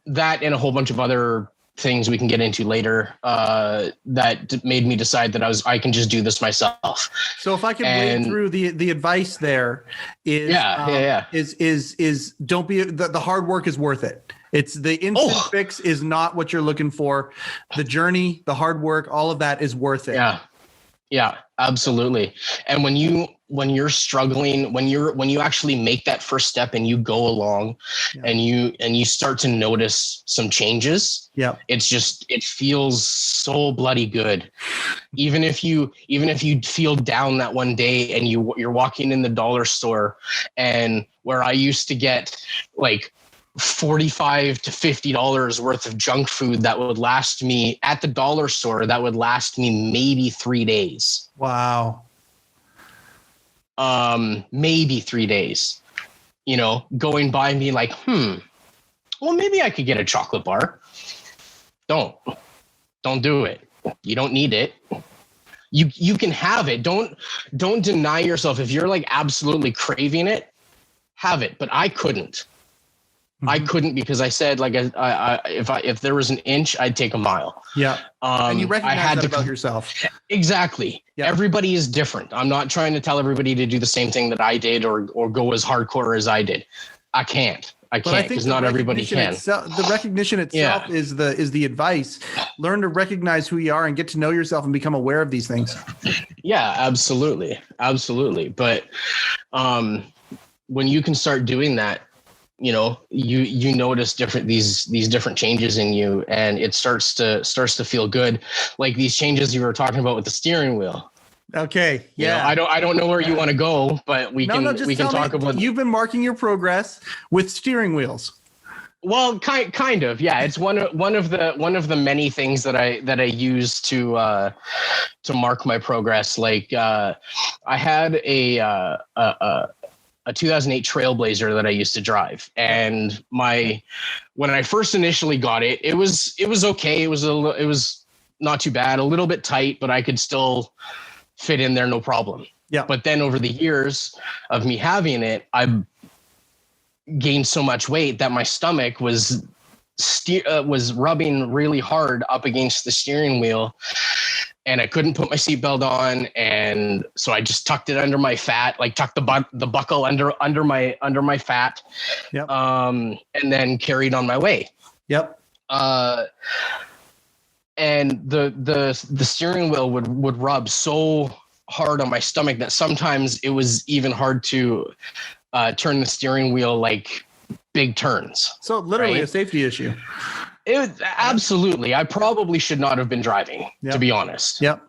that and a whole bunch of other things we can get into later, that made me decide that I can just do this myself. So if I can wade through the advice there is, is don't be, the hard work is worth it. It's the instant fix is not what you're looking for. The journey, the hard work, all of that is worth it. Yeah, absolutely. And when you're struggling, when you actually make that first step and you go along and you start to notice some changes, it feels so bloody good. Even if you feel down that one day and you're walking in the dollar store, and where I used to get like $45 to $50 worth of junk food that would last me at the dollar store, that would last me maybe 3 days. Wow. Maybe 3 days, going by and being like, well, maybe I could get a chocolate bar. Don't do it. You don't need it. You can have it. Don't deny yourself. If you're like absolutely craving it, have it. But I couldn't. I couldn't, because I said, like, if there was an inch, I'd take a mile. Yeah. And you recognize that about yourself. Exactly. Yeah. Everybody is different. I'm not trying to tell everybody to do the same thing that I did or go as hardcore as I did. I can't because not everybody can. The recognition itself is the advice. Learn to recognize who you are and get to know yourself and become aware of these things. Yeah, absolutely. Absolutely. But when you can start doing that, you notice these different changes in you, and it starts to feel good. Like these changes you were talking about with the steering wheel. Okay. Yeah. I don't know where you want to go, but we can talk about. You've been marking your progress with steering wheels. Well, kind of. Yeah. It's one of the many things that I use to mark my progress. Like, I had a 2008 Trailblazer that I used to drive, and when I first initially got it, it was okay. It was not too bad, a little bit tight, but I could still fit in there, no problem. Yeah. But then over the years of me having it, I gained so much weight that my stomach was rubbing really hard up against the steering wheel, and I couldn't put my seatbelt on, and so I just tucked it under my fat, like tucked the buckle under my fat, and then carried on my way. Yep. And the steering wheel would rub so hard on my stomach that sometimes it was even hard to turn the steering wheel like big turns. So literally a safety issue. It was absolutely. I probably should not have been driving, to be honest. Yep.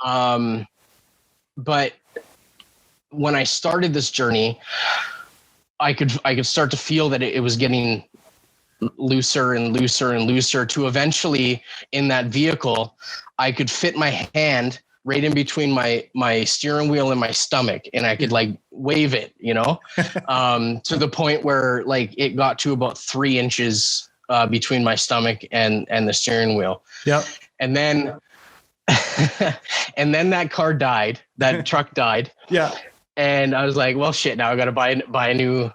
But when I started this journey, I could start to feel that it was getting looser and looser and looser, to eventually in that vehicle, I could fit my hand right in between my steering wheel and my stomach, and I could like wave it, to the point where like it got to about 3 inches between my stomach and the steering wheel. Yep. And then that car died, that truck died. Yeah. And I was like, well, shit, now I got to buy a new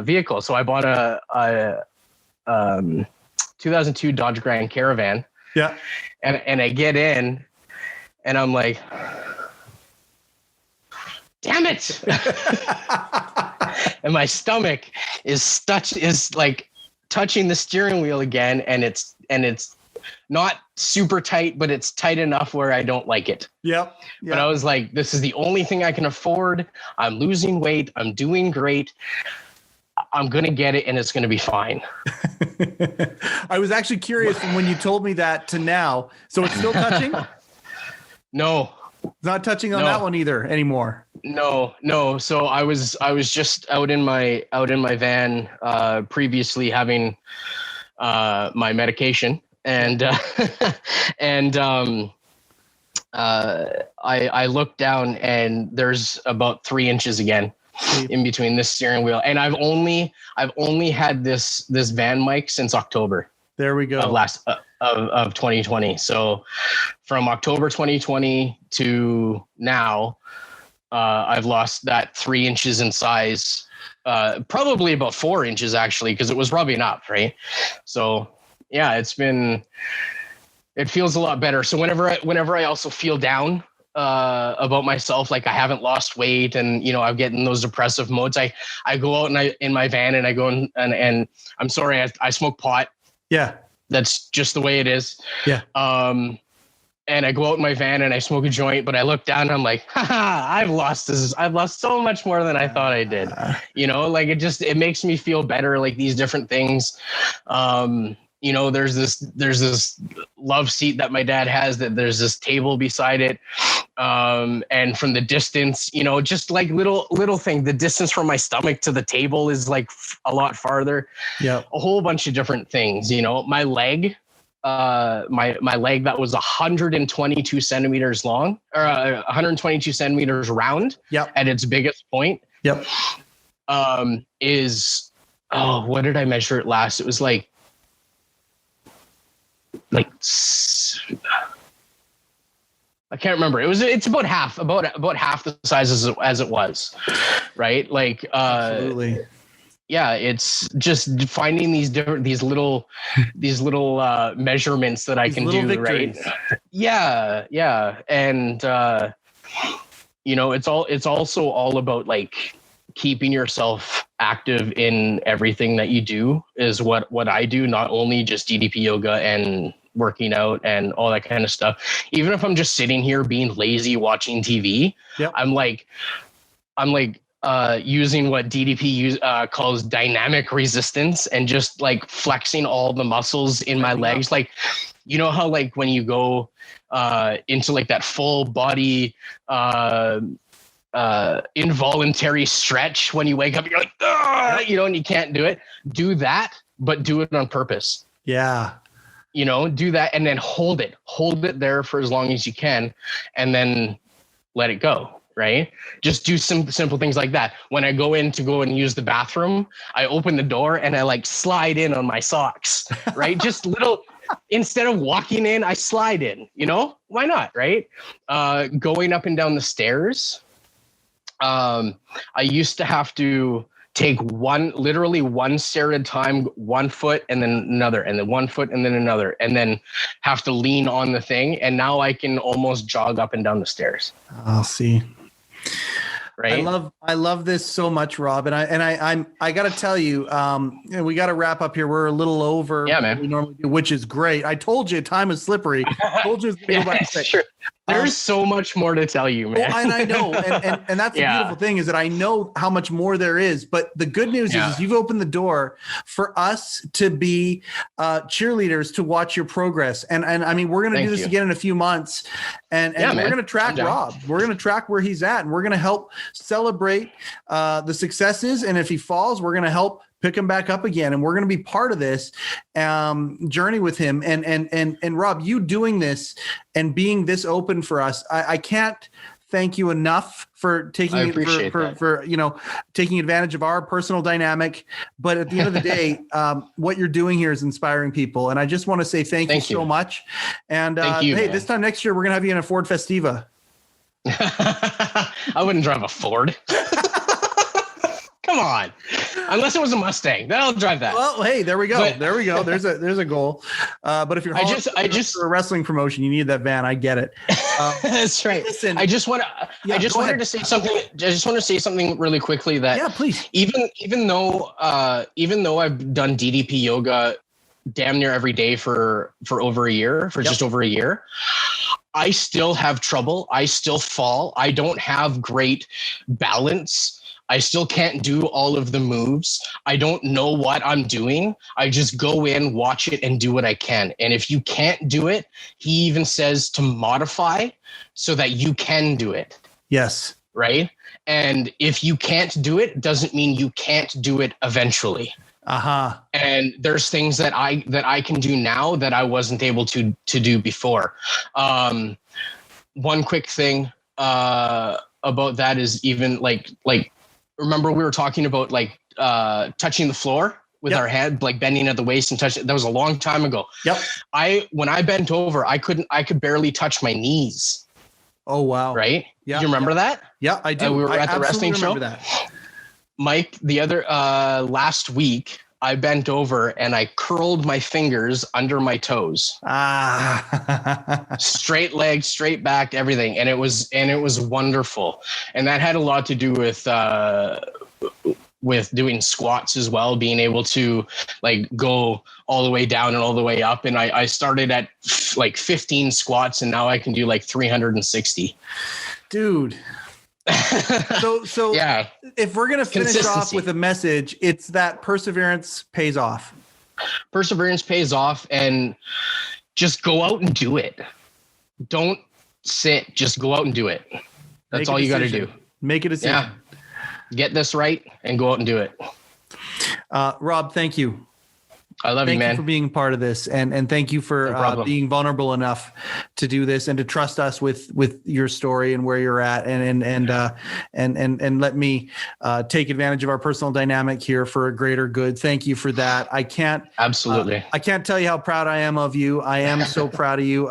vehicle. So I bought a 2002 Dodge Grand Caravan. Yeah. And I get in and I'm like, damn it. And my stomach is like touching the steering wheel again. And it's not super tight, but it's tight enough where I don't like it. Yep. But I was like, this is the only thing I can afford. I'm losing weight. I'm doing great. I'm going to get it and it's going to be fine. I was actually curious from when you told me that to now. So it's still touching? No. It's not touching on that one either anymore. No. So I was just out in my van previously having my medication, and I looked down and there's about 3 inches again in between this steering wheel, and I've only had this van mic since October. There we go. Of 2020. So from October 2020 to now, I've lost that 3 inches in size, probably about 4 inches actually, because it was rubbing up, right? So yeah, it feels a lot better. So whenever I also feel down about myself, like I haven't lost weight and, you know, I'm getting those depressive modes, I go out and in my van and I go and I'm sorry, I smoke pot. Yeah. That's just the way it is. Yeah. And I go out in my van and I smoke a joint, but I look down and I'm like, I've lost so much more than I thought I did. You know, like it makes me feel better. Like these different things. You know, there's this love seat that my dad has, that there's this table beside it. And from the distance, you know, just like little thing, the distance from my stomach to the table is like a lot farther. Yeah. A whole bunch of different things, you know, my leg, my leg that was 122 centimeters long, or 122 centimeters round. Yep. At its biggest point. Yep. What did I measure it last? It was like I can't remember. It's about half the size as it was, right? Like, absolutely. Yeah, it's just finding these little measurements that I can do, victories. Right? Yeah, and you know, it's also all about like keeping yourself active in everything that you do is what I do, not only just Ddp Yoga and working out and all that kind of stuff. Even if I'm just sitting here being lazy watching TV, yep. I'm like using what DDP calls dynamic resistance, and just like flexing all the muscles in my legs. Like, you know how like when you go into like that full body involuntary stretch when you wake up, you're like, you know, and you can't do it. Do that, but do it on purpose. Yeah. You know, do that and then hold it there for as long as you can, and then let it go. Right? Just do some simple things like that. When I go in to go and use the bathroom, I open the door and I like slide in on my socks, right? Just little, instead of walking in, I slide in, you know, why not? Right? Going up and down the stairs. I used to have to take literally one stair at a time, 1 foot and then another, and then 1 foot and then another, and then have to lean on the thing. And now I can almost jog up and down the stairs. I'll see. Right. I love this so much, Rob. And I got to tell you, we got to wrap up here. We're a little over what we normally do, which is great. I told you time is slippery. I told you it's going to go by quick. Sure. There's so much more to tell you, man. And I know. And that's the beautiful thing, is that I know how much more there is. But the good news is you've opened the door for us to be cheerleaders to watch your progress. And I mean, we're going to do this again in a few months. And we're going to track Rob. We're going to track where he's at. And we're going to help celebrate the successes. And if he falls, we're going to help pick him back up again. And we're going to be part of this journey with him. And Rob, you doing this and being this open for us, I can't thank you enough for taking for you know, taking advantage of our personal dynamic. But at the end of the day, what you're doing here is inspiring people. And I just want to say thank you so much. And this time next year, we're going to have you in a Ford Festiva. I wouldn't drive a Ford. Come on. Unless it was a Mustang, then I'll drive that. Well, hey, there we go. There's a goal. But if you're for a wrestling promotion, you need that van. I get it. That's right. Listen, I just wanted to say something. I just want to say something really quickly that please. Even though I've done DDP yoga damn near every day for over a year, just over a year, I still have trouble. I still fall. I don't have great balance. I still can't do all of the moves. I don't know what I'm doing. I just go in, watch it, and do what I can. And if you can't do it, he even says to modify so that you can do it. Yes. Right? And if you can't do it, doesn't mean you can't do it eventually. And there's things that I can do now that I wasn't able to do before. One quick thing about that is even like remember we were talking about like touching the floor with our head, like bending at the waist and touching. That was a long time ago. Yep. When I bent over, I could barely touch my knees. Oh wow. Right? Yeah. Do you remember that? Yeah, I do. We were at the wrestling show. That. Mike, the other last week, I bent over and I curled my fingers under my toes. Straight legs, straight back, everything, and it was wonderful. And that had a lot to do with doing squats as well, being able to like go all the way down and all the way up. And I started at like 15 squats, and now I can do like 360. Dude. So yeah. If we're gonna finish off with a message, it's that perseverance pays off. Perseverance pays off, and just go out and do it. Don't sit. Just go out and do it. That's all you got to do. Make a decision. Yeah. Get this right and go out and do it. Rob, thank you. I love you, man. Thank you for being part of this, and thank you for being vulnerable enough to do this and to trust us with your story and where you're at, and let me take advantage of our personal dynamic here for a greater good. Thank you for that. I can't tell you how proud I am of you. I am so proud of you.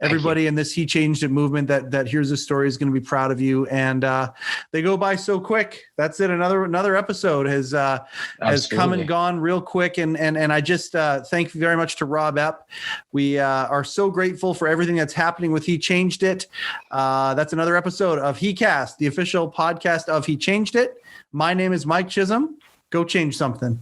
Everybody in this He Changed It movement that hears this story is going to be proud of you, and they go by so quick. That's it. Another episode has come and gone real quick, and I just thank you very much to Rob Epp. We are so grateful for everything that's happening with He Changed It. That's another episode of heCast, the official podcast of He Changed It. My name is Mike Chisholm. Go change something.